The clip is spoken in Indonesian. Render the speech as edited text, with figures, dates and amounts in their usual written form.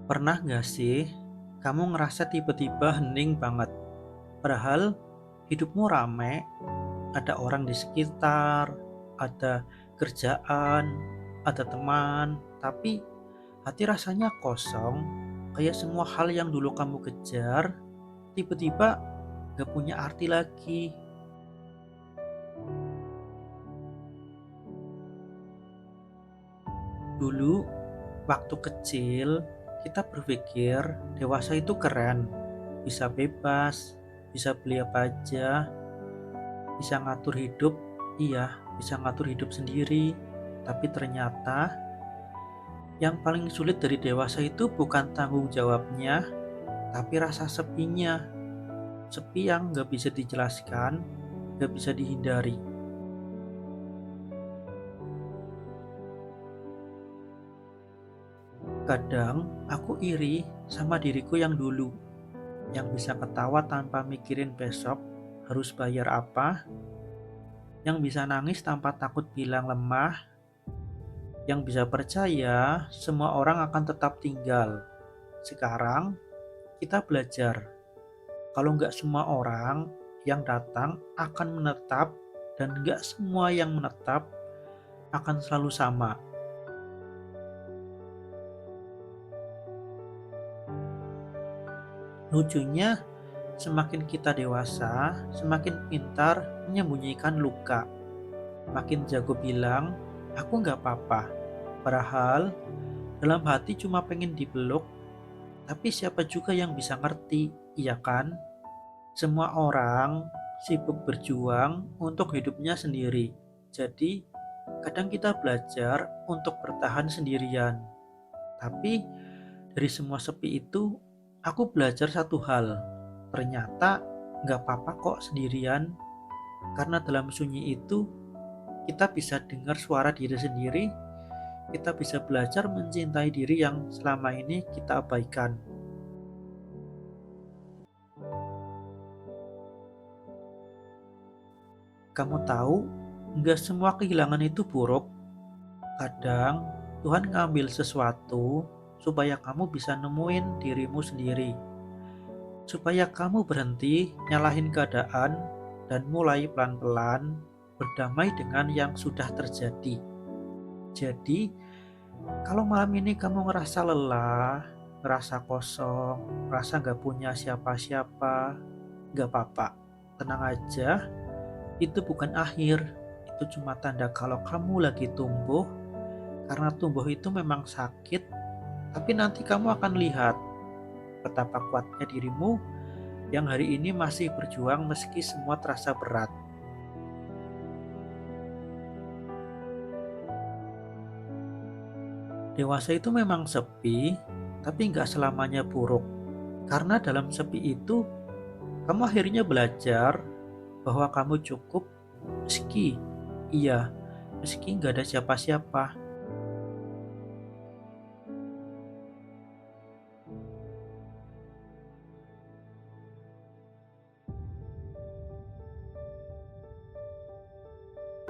Pernah gak sih kamu ngerasa tiba-tiba hening banget? Padahal hidupmu rame, ada orang di sekitar, ada kerjaan, ada teman, tapi hati rasanya kosong, kayak semua hal yang dulu kamu kejar tiba-tiba gak punya arti lagi. Dulu waktu kecil kita berpikir dewasa itu keren, bisa bebas, bisa beli apa aja, bisa ngatur hidup, iya, bisa ngatur hidup sendiri. Tapi ternyata yang paling sulit dari dewasa itu bukan tanggung jawabnya, tapi rasa sepinya. Sepi yang gak bisa dijelaskan, gak bisa dihindari. Kadang aku iri sama diriku yang dulu, yang bisa ketawa tanpa mikirin besok harus bayar apa, yang bisa nangis tanpa takut bilang lemah, yang bisa percaya semua orang akan tetap tinggal. Sekarang kita belajar kalau nggak semua orang yang datang akan menetap dan nggak semua yang menetap akan selalu sama. Lucunya, semakin kita dewasa, semakin pintar menyembunyikan luka. Makin jago bilang, aku nggak apa-apa. Padahal dalam hati cuma pengen dipeluk, tapi siapa juga yang bisa ngerti, iya kan? Semua orang sibuk berjuang untuk hidupnya sendiri. Jadi, kadang kita belajar untuk bertahan sendirian. Tapi, dari semua sepi itu, aku belajar satu hal. Ternyata nggak apa-apa kok sendirian, karena dalam sunyi itu kita bisa dengar suara diri sendiri, kita bisa belajar mencintai diri yang selama ini kita abaikan. Kamu tahu, nggak semua kehilangan itu buruk. Kadang Tuhan ngambil sesuatu supaya kamu bisa nemuin dirimu sendiri. Supaya kamu berhenti nyalahin keadaan dan mulai pelan-pelan berdamai dengan yang sudah terjadi. Jadi, kalau malam ini kamu ngerasa lelah, ngerasa kosong, ngerasa nggak punya siapa-siapa, nggak apa-apa. Tenang aja, itu bukan akhir. Itu cuma tanda kalau kamu lagi tumbuh, karena tumbuh itu memang sakit, tapi nanti kamu akan lihat betapa kuatnya dirimu yang hari ini masih berjuang meski semua terasa berat. Dewasa itu memang sepi, tapi nggak selamanya buruk. Karena dalam sepi itu, kamu akhirnya belajar bahwa kamu cukup meski, iya, meski nggak ada siapa-siapa.